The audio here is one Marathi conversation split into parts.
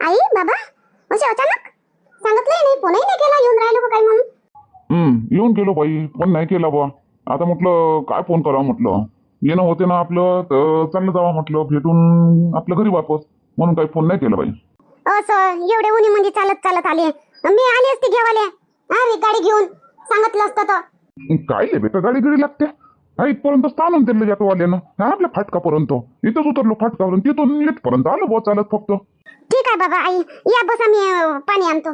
आई बाबा असे अचानक सांगितलंय नाही, फोनही नाही केला, येऊन राहिलो का काही म्हणून? येऊन गेलो बाई, पण नाही केला बा. आता म्हटलं काय फोन करावं, म्हटलं येणं होते ना आपलं, तर चाललं जावा म्हटलं भेटून आपल्या घरी वापस, म्हणून काही फोन नाही केला बाई. असं एवढे उन्ही म्हणजे चालत चालत आले, मी आली असती घेवाले. अरे गाडी घेऊन सांगितलं असतं तर. काय ले बेटा, गाडी गिडी लागते? हा इथपर्यंत आणून दिलं जातो वाल्यानं, हा आपल्या फाटकापर्यंत इथंच उतरलो फाटकावरून, तिथून इथपर्यंत आलो बा चालत फक्त. ठीक आहे बाबा, आई या बसा, मी पाणी आणतो.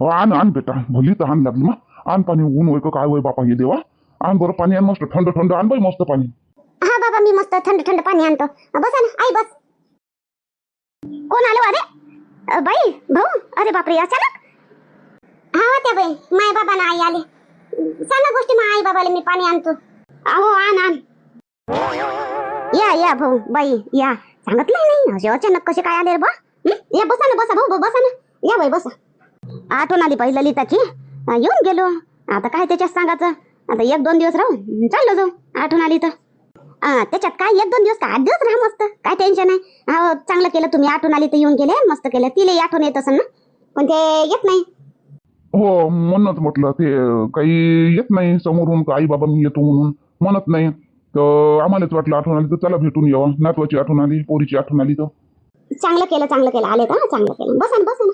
हो, आण आण बेटा, भली तर आण लागली मग. आण पाणी, ऊन होय का काय होय बापा हे देवा. आण बरं पाणी, आण मस्त थंड थंड आण बाई, मस्त पाणी. हा बाबा, मी मस्त थंड थंड पाणी आणतो. बसा ना आई, बस. कोण आलो? अरे बाई, भाऊ, अरे बापरे, अचानक. हा त्या बाई, माय बाबा ना आई आले. सांगा गोष्टी मग आई बाबाला, मी पाणी आणतो. अहो आण आण. या या भाऊ बाई या, सांगितलंय नाही असे अचानक कसे काय आले रे बा? या बसा ना, बसा भाऊ, बसा ना, या बाई बसा. आठवण आली बाई ललिताची, येऊन गेलो. आता काय त्याच्यात सांगायचं, आता 1-2 दिवस राहू, चाललो जाऊ. आठवण आली तर त्याच्यात काय 1-2 दिवस का 8 दिवस राहा, मस्त काय टेन्शन नाही. हो चांगलं केलं तुम्ही, आठवण आली तर येऊन गेले, मस्त केलं. तिला आठवण येत असेल ना, पण ते येत नाही. हो म्हणूनच म्हटलं, ते काही येत नाही समोरून आई बाबा मी येतो म्हणून म्हणत नाही, तर आम्हालाच वाटलं आठवण आली तर चला भेटून यावं. नातवाची आठवण आली, पोरीची आठवण आली तर. चांगलं केलं आले का, चांगलं केलं. बसा ना, बसा ना.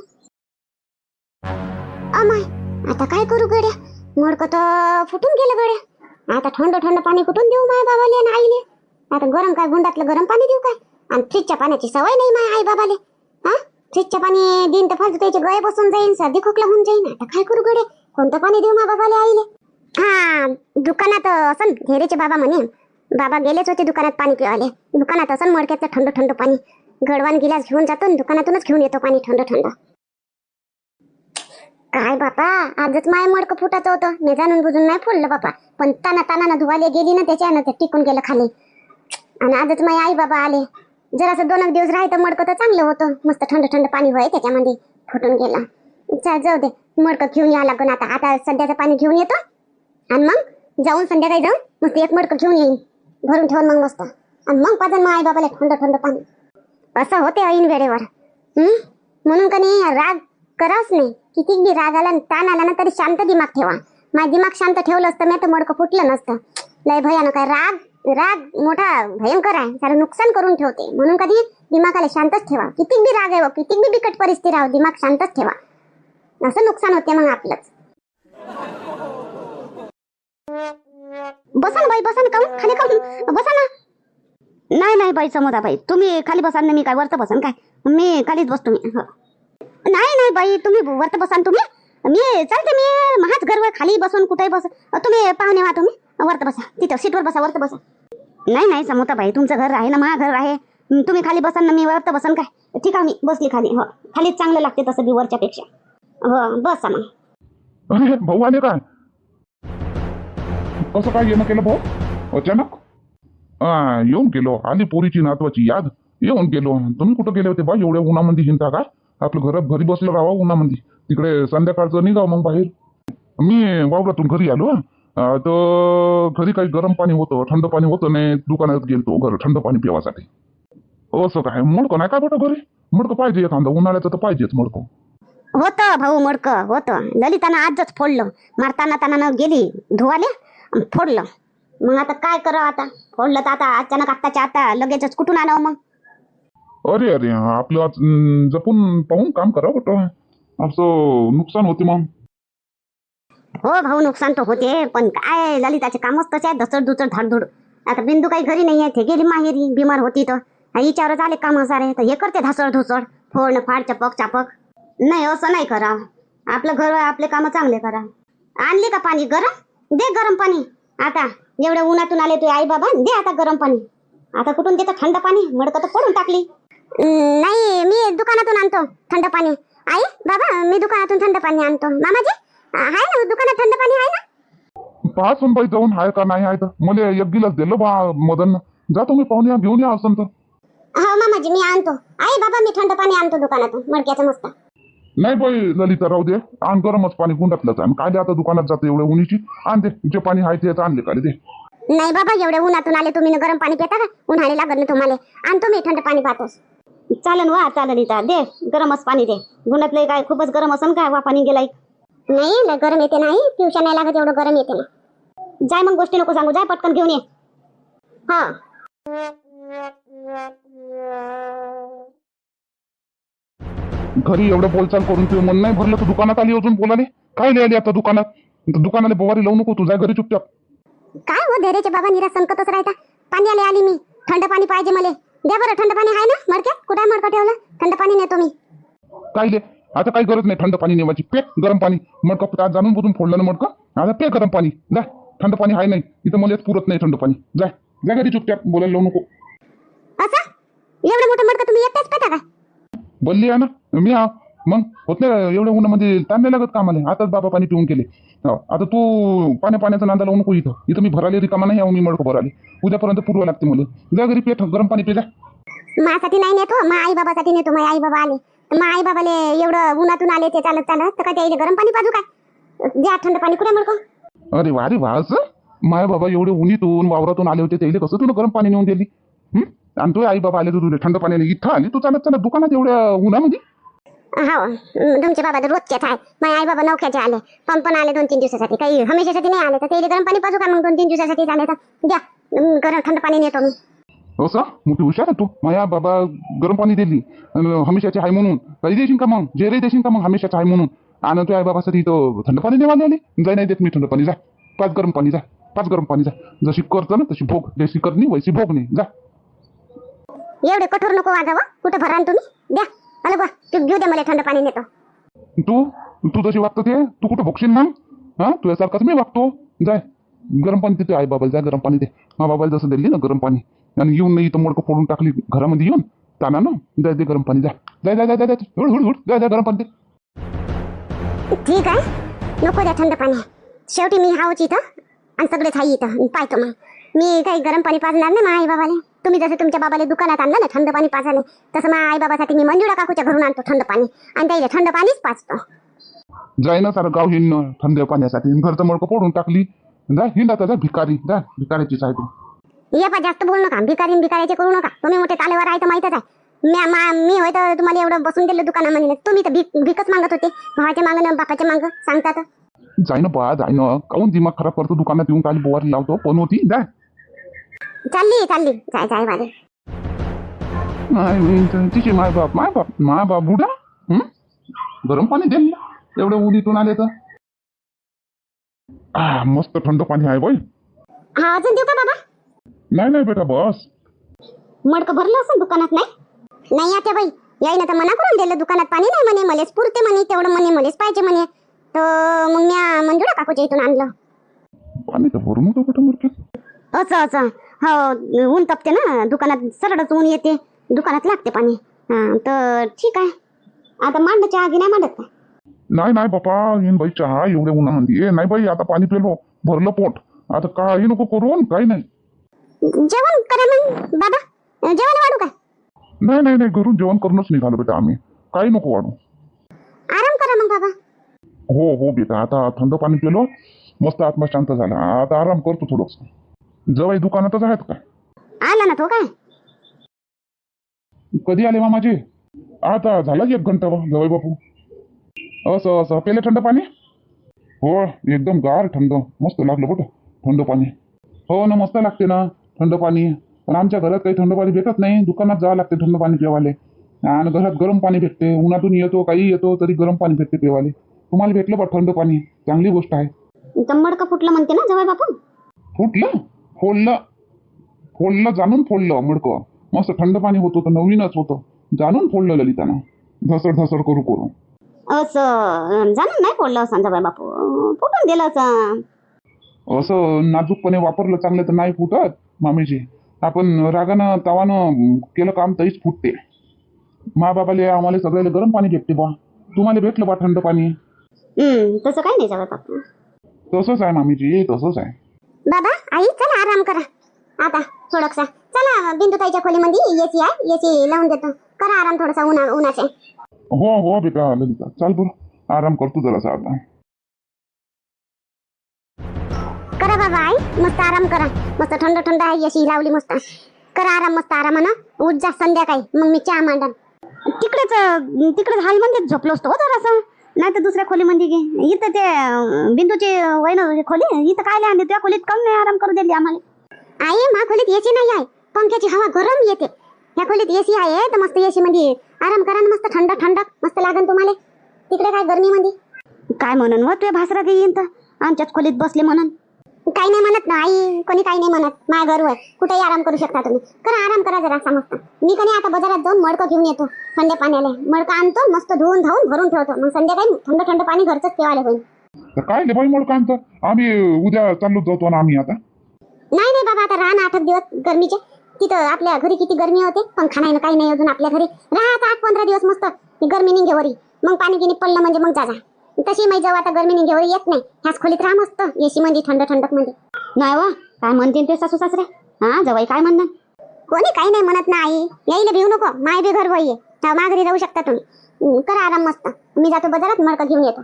अमाय, आता काय करू गड्या, मडकं तर फुटून गेलं गड्या. आता थंड थंड पाणी कुठून देऊ माय बाबाले आणि आईले? आता गरम काय, गुंडातलं गरम पाणी देऊ काय? आणि फ्रीजच्या पाण्याची सवय नाही माय आई बाबाले. हा, फ्रीजच्या पाणी दिन तर फालतू त्याचे गळे बसून जाईन, सर्दी खोकला होऊन जाईन. आता काय करू गड्या, कोणतं पाणी देऊ माय बाबाले आईले? हा, दुकानात असन घेरेचे बाबा म्हणे, बाबा गेलेच होते दुकानात पाणी पिवाले. दुकानात असन मडक्याचं थंड थंड पाणी, गडवान गिलास घेऊन जातो, दुकानातूनच घेऊन येतो पाणी थंड थंड. काय बापा, आजच माय मडकं फुटाचं होतं, मी जाणून बुजून नाही फोडलं बापा, पण तानातानानं धुवाले गेली ना, त्याच्यानं ते टिकून गेलं खाली. आणि आजच माय आई बाबा आले, जरासं 2 दिवस राहायचं मडकं तर चांगलं होतं, मस्त थंड थंड पाणी होय त्याच्यामध्ये, फुटून गेला. जाऊ दे, मडकं घेऊन या लागून. आता सध्याचं पाणी घेऊन येतो, आणि मग जाऊन संध्याकाळी जाऊन मस्त एक मडकं घेऊन येईन, भरून ठेवून मग मस्त, आणि मग पाजन मग आई बाबाला थंड थंड पाणी. असं होते ऐन वेळेवर. म्हणून का नाही राग करावच नाही. किती बी राग आला, ताण आला ना, तरी शांत दिमाग ठेवा. माझं दिमाग शांत ठेवलं असतं मी तर मडकं फुटलं नसतं. लय भयानक आहे राग मोठा भयंकर आहे, सारं नुकसान करून ठेवते. म्हणून कधी दिमागाला शांतच ठेवा. किती बी राग आहे, किती बी बिकट परिस्थिती राहू, दिमाग शांतच ठेवा, असं नुकसान होते मग आपलंच. बसा ना बाई, बसा ना, काऊन खाली काऊन बसा ना. नाही बाई समोदा बाई, तुम्ही खाली बसा ना, मी काय वरत बसन काय? मी खालीच बसतो मी. नाही बाई, तुम्ही वरत बसान, तुम्ही मी चालते, मी महाच घरवर खाली बसून कुठेही बस. तुम्ही पाहुणे व्हा, तुम्ही वरत बसा, तिथं सीटवर बसा, वरत बसा. नाही समोता बाई, तुमचं घर आहे ना, माझं घर आहे, तुम्ही खाली बसान ना, मी वरत बसन काय? ठीक आहे, मी बसली खाली. हो, खालीच चांगलं लागते तसं बी वरच्या पेक्षा. हो बसा मग. अरे भाऊ आले काय? कसं काय येणं केलं भाऊ अचानक? येऊन गेलो, आली पोरीची नातवाची याद, येऊन गेलो. तुम्ही कुठं गेले होते बा एवढ्या उन्हामध्ये हिंडता का? आपलं घरी बसलं राहावं उन्हामध्ये, तिकडे संध्याकाळचं निघाव मग बाहेर. मी वावरातून घरी आलो, तर घरी काही गरम पाणी होतं, थंड पाणी होतं नाही, दुकानात गेलतो घर थंड पाणी पिवासाठी. असं काय मडकं नाही का बेटा घरी? मडकं पाहिजे एखादं, उन्हाळ्याचं तर पाहिजेच मडकं. होतं भाऊ मडकं होतं, ललितानं आजच फोडलं, मारताना तानानं गेली धुवाले, फोडलं. मग आता काय करावं, आता फोडलं तर आता अचानक आत्ताच्या आता लगेचच कुठून आणावं मग? अरे आपलं जपून पाहून काम करा बेटा, असं नुकसान होते मग. हो भाऊ, नुकसान तर होते, पण काय ललिताचे कामच तसे आहे, धसड धुचड धाडधूड. आता बिंदू काही घरी नाही आहे, ते गेली माहेरी, बिमार होती तर हिच्यावर आले काम सारे, तर हे करते धासड धुसड, फोडणं फाड चापक. नाही असं नाही करा, आपलं घर आपले काम चांगले करा. आणली का पाणी गरम? दे गरम पाणी. आता एवढ्या उन्हातून आले तू आई बाबा, दे आता गरम पाणी. आता कुठून देतं थंड पाणी? मडकं तर फोडून टाकली. नाही, मी दुकानातून आणतो थंड पाणी. आई बाबा, मी दुकानातून थंड पाणी आणतो. मामाजी आहे ना दुकानात थंड पाणी आहे ना? पहा सुनबाई जाऊन आहे का नाही आहे तर मला एक गिलास दिलं बा मदन, जा तुम्ही पाहुणे घेऊन या असं तर. हो मामाजी, मी आणतो. आई बाबा, मी थंड पाणी आणतो दुकानातून मडक्याचं मस्त. नाही बाई ललिता राहू दे, आण गरमच पाणी गुंडातलंच आहे, काय आता दुकानात जाते एवढ्या उन्हीची, आण दे जे पाणी आहे ते आणले का दे. नाही बाबा, एवढ्या उन्हातून आले तुम्ही, गरम पाणी पिता का? उन्हाळी लागत ना तुम्हाला, आणतो मी थंड पाणी पाहतोस. चालन वा चालन इथं दे गरमच पाणी दे गुंडातलं काय खूपच गरम असन काय वा पाणी गेलाय नाही लय गरम येते नाही पिवशा नाही लागत एवढं गरम येते ना जाय मग गोष्टी नको सांगू जाय पटकन घेऊन ये हा घरी एवढं बोलचाल करून तुझं मन नाही भरलं तर दुकानात आली अजून बोलाले काय लिहिली आता दुकानात दुकानाला बोवारी लावू नको तू जाय घरी चुपचाप काय हो धैर्याचे बाबा निरा संकटच राहता पाण्याला आली मी थंड पाणी पाहिजे मला द्या बरं थंड पाणी आहे ना मडक्यात कुठे आहे मडकं ठेवलं थंड पाणी नेतो मी काय ले आता काही गरज नाही थंड पाणी नेवायची पे गरम पाणी मडकं आज जाणून बुजून फोडलं ना मडकं आता पे गरम पाणी जा थंड पाणी आहे नाही इथं मला पुरत नाही थंड पाणी जाय जा घरी चुपचाप बोलायला लावू नको असं एवढं मोठं मडकं तुम्ही एकटाच पेटा काय बोलली आहे ना मी मग होत नाही एवढ्या उन्हामध्ये ताण नाही लागत कामाला आताच बाबा पाणी पिऊन केले आता तू पाण्याचा नांदा लावू नको इथं मी भराले रिकामा नाही मी मडकं भराले उद्यापर्यंत पुरवा लागते मला जा घरी पे गरम पाणी पे जा माझ्यासाठी नाही नेतो मग आई बाबासाठी नेतो मग आई बाबा आले तर मग आई बाबाले एवढं उन्हातून आले ते चालत चालत तर काय त्याला गरम पाणी पाजू काय द्या थंड पाणी कुठे मडकं अरे वा असं माय बाबा एवढे उन्हीतून वावरातून आले होते त्याला कसं तुला गरम पाणी नेऊन दिली आणि तू आई बाबा आले तुला थंड पाण्याने इथं आली तू चालत चालत दुकानात एवढ्या उन्हामध्ये हो तुमचे बाबा तर रोजच्याच आहे माझे आई बाबा नौख्याचे आले पण आले 2-3 दिवसासाठी काही हमेशासाठी नाही आले तर ते गरम पाणी पाजू का मग 2-3 दिवसासाठी आले तर द्या गरम थंड पाणी नेतो मी असं मोठी हुशार आहे तू माया बाबा गरम पाणी दिली हमेशाची आहे म्हणून काही देशील का मग जेरे देशील का मग हमेशाचं आहे म्हणून आणि तू आई बाबासाठी तो थंड पाणी देवाले आले जाय नाही देत मी थंड पाणी जा पाच गरम पाणी जा पाच गरम पाणी जा जशी करतो ना तशी भोग जशी करणी वैसी भोग नाही जा एवढे कठोर नको वाजावं कुठं भरान तुम्ही द्या अरे बा तू घेऊ दे मला थंड पाणी नेतो तू जशी वागतो ते तू कुठं भोगशील मग हा तुझ्यासारखाच मी वागतो जाय गरम पाणी देते आई बाबाला जा गरम पाणी दे मा बाबाला जसं दिली ना गरम पाणी आणि येऊन नाही इथं मोडकं फोडून टाकली घरामध्ये येऊन ताना ना जाय दे गरम पाणी जा जाय जाय जाय जाय हुड हुड हुड जाय जाय गरम पाणी दे ठीक आहे नको द्या थंड पाणी शेवटी मी हावच इथं आणि सगळेच हाय इथं पाहतो मग मी काही गरम पाणी पाजणार ना मा आई बाबाले तुम्ही जसं तुमच्या बाबाला दुकानात आणलं ना थंड पाणी पाजायला तसं माझ्या आई बाबासाठी मी मंजुळा काकूच्या घरून आणतो थंड पाणी आणि त्याला थंड पाणीच पाजतो जाय ना सारं गाव हिंड थंड पाण्यासाठी घरचं मडकं फोडून टाकली जा हिंड आता जा भिकारी जा भिकाऱ्याचीच आहे तू ये पा जास्त बोलू नका भिकारीचे करू नका तुम्ही मोठे तालेवर आहे तर माहितच आहे मी होय तर तुम्हाला एवढं बसून दिलं दुकानामध्ये तुम्ही तर भीकच मागत होते भावाच्या मागं बापाच्या मागं सांगतात जाय ना बा जाय ना काऊन दिमाग खराब करतो दुकानात येऊन काल बोवारी लावतो पण होती जा चालली जाय जाय वाले तिची माय बाप बुडा गरम पाणी दे एवढं उडीतून आले तर मस्त थंड पाणी आहे बाई हा अजून देऊ का बाबा नाही बेटा बस मडकं भरलं असं दुकानात नाही आता बाई यायनं तर मना करून दिलं दुकानात पाणी नाही म्हणे मलेच पुरते म्हणे तेवढं म्हणे मलेच पाहिजे म्हणे तर मग मी मंजुळा काकूच्या इथून आणलं पाणी तर भरून होतं कुठं मरत असं हो ऊन तपते ना दुकानात सरळच ऊन येते दुकानात लागते पाणी तर ठीक आहे आता मांड चहा घे नाही मांडत का नाही बापा येईन बाई चहा एवढ्या उन्हामध्ये नाही बाई आता पाणी पिलो भरलं पोट आता काही नको करून काही नाही जेवण करा मग बाबा जेवण वाढू का नाही घरून जेवण करूनच निघालो बेटा आम्ही काही नको वाढू आराम करा मग बाबा हो बेटा आता थंड पाणी पिलो मस्त आत्मा शांत झाला आता आराम करतो थोडस जवळ दुकानातच आहेत का आला ना तो काय कधी आले मामाजी आता झाला 1 घंटा जवळ बापू असं पेले थंड पाणी हो एकदम गार थंड मस्त लागलं बघ थंड पाणी हो ना मस्त लागते ना थंड पाणी पण आमच्या घरात काही थंड पाणी भेटत नाही दुकानात जावं लागते थंड पाणी पिवाले आणि घरात गरम पाणी भेटते उन्हातून येतो काही येतो तरी गरम पाणी भेटते पिवाले तुम्हाला भेटलं बा थंड पाणी चांगली गोष्ट आहे मडकं फुटलं म्हणते ना जवळ बापू फुटलं फोडलं जाणून फोडलं मडकं मस्त थंड पाणी होतं तर नवीनच होतं जाणून फोडलं ललितानं धसड करू असं जाणून नाही फोडलं असं जवळ बापू फुटून दिलं असं नाजूकपणे वापरलं चांगलं तर नाही फुटत मामीजी आपण रागानं तावानं केलं काम तरीच फुटते मा बाबाले आम्हाला सगळ्याला गरम पाणी भेटते बा तुम्हाला भेटलं बा थंड पाणी तसं काय नाही जवळ बापू तसंच आहे मामीजी तसंच आहे बाबा आई चला आराम करा आता थोडंसा चला बिंदुताईच्या खोलीमध्ये एसी आहे एसी लावून देतो करा आराम थोडासा उन्हाचे हो बेटा ललिता चाल बरं आराम करतो जरासा आता करा बाबा आई मस्त आराम करा मस्त थंड आहे एसी लावली मस्त करा आराम, मस्त आरामानं उठ जा संध्याकाळी, मग मी चहा मांडन. तिकडेच हॉलमध्ये झोपलो असतो जरासं, नाही तर दुसऱ्या खोलीमध्ये गे. इथं ते बिंदूची वहिनी खोली, इथं काय आणली त्या खोलीत काऊन नाही आराम करू दिली आम्हाला? आई मा खोलीत एसी नाही आहे, पंख्याची हवा गरम येते. ह्या खोलीत एसी आहे तर मस्त एसी मध्ये आराम करा ना, मस्त थंड थंड मस्त लागन तुम्हाला. तिकडे काय गरमी मध्ये काय म्हणून व तुझ्या भासरा काही येईन तर आमच्याच खोलीत बसले म्हणून. काही नाही म्हणत ना आई, कोणी काही नाही म्हणत. माझ्या घर कुठेही आराम करू शकता तुम्ही. करा आराम करा जरा समजता. मी कधी आता बाजारात जाऊन मडकं घेऊन येतो थंड पाण्याला. मडकं आणतो, मस्त धुवून धावून भरून ठेवतो, मग संध्याकाळी थंड थंड पाणी घरचंच पिवायला होईल. तर काय ले बाई मडकं आणतं, आम्ही उद्या चाललो जातो ना आम्ही आता. नाही नाही बाबा, आता राहा ना 8 दिवस गरमीचे. तिथं आपल्या घरी किती गरमी होते, पंखा नाही ना काही नाही अजून आपल्या घरी. राहा आता 8-15 दिवस मस्त गरमी निघेवरी. मग पाणी गिनी पडलं म्हणजे मग जा. तशी मी जेव्हा आता गरमी निघेवरी येत नाही, ह्याच खोलीत राहा मस्त एसी मध्ये थंड थंडक मध्ये. नाही वा, काय म्हणतील ते सासू सासरे? हा जवाई काय म्हणणार? कोणी काही नाही म्हणत ना आई, यायला भिवू नको. माय बी घर वय आहे, मा घरी राहू शकता तुम्ही. करा आराम मस्त. मी जातो बाजारात मडकं घेऊन येतो.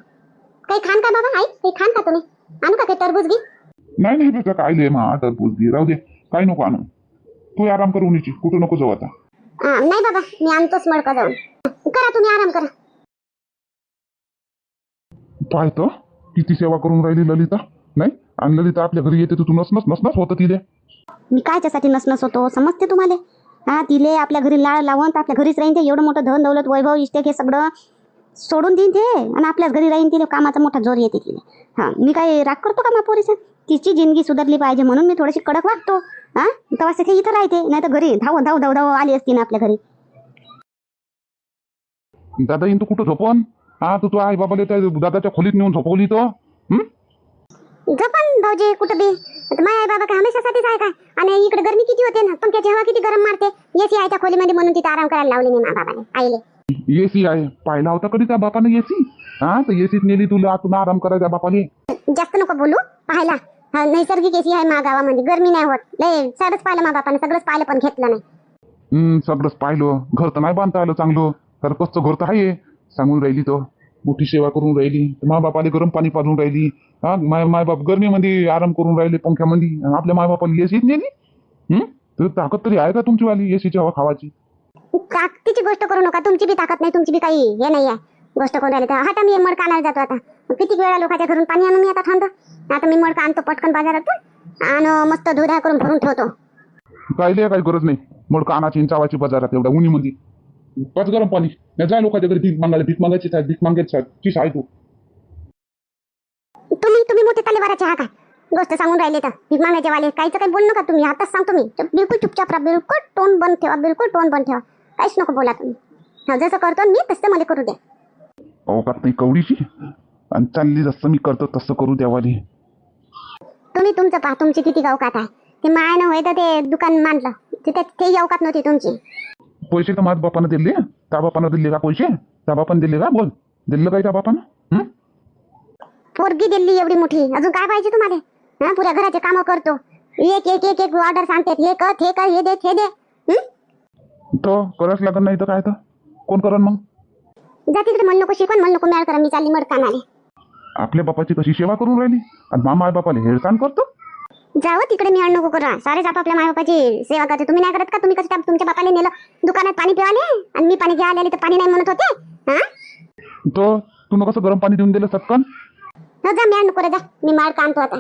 काही खान का बाबा आई, काही खान का तुम्ही? आणू का काही टरबूज घे? नाही नाही बेटा, काय ले मा टरबूज राहू दे, काही नको आणू. तू आराम करून यायची, कुठं नको जाऊ आता. नाही बाबा, मी आणतोच मडकं जाऊन. करा तुम्ही आराम करा. पाहतो किती सेवा करून राहिली ललिता. नाही, आणि ललिता आपल्या घरी येते तर तू नसनच होतं तिथे. मी कायच्यासाठी नसनस होतो समजते तुम्हाला? हा, तिले आपल्या घरी लाळ लावून तर आपल्या घरीच राहीन ते. एवढं मोठं धन दौलत वैभव इष्टेक हे सगळं सोडून देईन ते, आणि आपल्याच घरी राहीन. तिला कामाचा मोठा जोर येते तिला. हा, मी काय राग करतो का पोरीचा? तिची जिंदगी सुधारली पाहिजे म्हणून मी थोडीशी कडक वागतो. हा, तेव्हा ते इथं राहते, नाही तर घरी धाव धाव धाव धाव आली असती ना आपल्या घरी. दादा येईन तू कुठं झोपन? हा, तू आई बाबाला त्या दादाच्या खोलीत नेऊन झोपवली तो. जपन भाऊजी कुठं बी. माझ्या आई बाबा काय हमेशासाठीच आहे काय? आणि इकडे गरमी किती होते ना, पंख्याची हवा किती गरम मारते. एसी आहे त्या खोलीमध्ये म्हणून तिथे आराम करायला लावली मी बाबाने आईले. एसी आहे, पाहिला होता कधी त्या बापाने एसी? हा, तर एसीत नेली तुला आतून आराम करायचा बापाने. जास्त नको बोलू. पाहायला हा, नैसर्गिक एसी आहे मा गावामध्ये, गरमी नाही होत. लय सगळंच पाहिलं मा बापाने, सगळंच पाहिलं पण घेतलं नाही. सगळंच पाहिलं. घर तर नाही बांधता आलं चांगलं, तर कसं घर तर आहे. सांगून राहिली तो मोठी सेवा करून राहिली, मा बापाने गरम पाणी पाजून राहिली. हा, माय बाप गरमीमध्ये आराम करून राहिले पंख्यामध्ये, आपल्या माय बापाला एसीत नेली. तर ताकद तरी आहे का तुमची वाली एसीची हवा खावाची? ताकदीची गोष्ट करू नका. तुमची बी ताकद नाही, तुमची बी काही हे नाही आहे गोष्ट करून राहिली तर. आता मी मडकं आणायला जातो. आता किती वेळा लोकांच्या घरून पाणी आणून मी आता थांबतो. आता मी मडकं आणतो पटकन बाजारातून आणि मस्त दुधा करून भरून ठेवतो. काही गरज नाही मडकं आणायची चावायची बाजारात एवढ्या उन्हीमध्ये. पाच गरम पाणी नाही, जा लोकांच्या घरी भीक मागायची भीक मागायची आहे तू. तुम्ही मोठे तलेवाराचे हा काय गोष्ट सांगून राहिले तर? भीक मागायचे वाले काहीच काही बोल नका तुम्ही. आताच सांगतो मी, बिलकुल चुपचाप राहा. बिलकुल टोन बंद ठेवा, बिलकुल टोन बंद ठेवा. काहीच नको बोला तुम्ही. हा, जसं करतो मी तसं मला करू द्या. अवकात नाही कवडीची, आणि चालली जसं मी करतो तसं करू द्यावाली. तुम्ही तुमचं पहा, तुमची किती अवकात आहे. ते मायानं होय तर ते दुकान मांडलं तिथे, ते अवकात नव्हती तुमची. पैसे तर माझ्या बापानं दिले. त्या बापानं दिले का पैसे? त्या बापानं दिले का? बोल, दिलं काय त्या बापानं? पोरगी दिली एवढी मोठी, अजून काय पाहिजे तुम्हाला? हा, पुऱ्या घराचे कामं करतो. एक एक एक एक ऑर्डर सांगतात, हे कर हे दे. तो करायच लागत नाही तर काय तर कोण करण मग? जा तिकडे. म्हणू नको शिकवण, म्हणू नको मॅळ करा. मी चालली मडकं आणायला. आपल्या बापाची कशी सेवा करून राहिली, आणि मामा बापाला हेळसाण करतो. जावं तिकडे, मी नको करा. सारेच आपल्या मायबापाची सेवा करते. तुम्ही नाही करत का? तुम्ही कसं तुमच्या बापाला नेलं दुकानात पाणी पिवाले, आणि मी पाणी घ्यायला आले तर पाणी नाही म्हणत होते. हा, तो तू कसं गरम पाणी देऊन दिलं सटकन? जा मॅळ नको रे, जा. मी मडकं आणतो आता.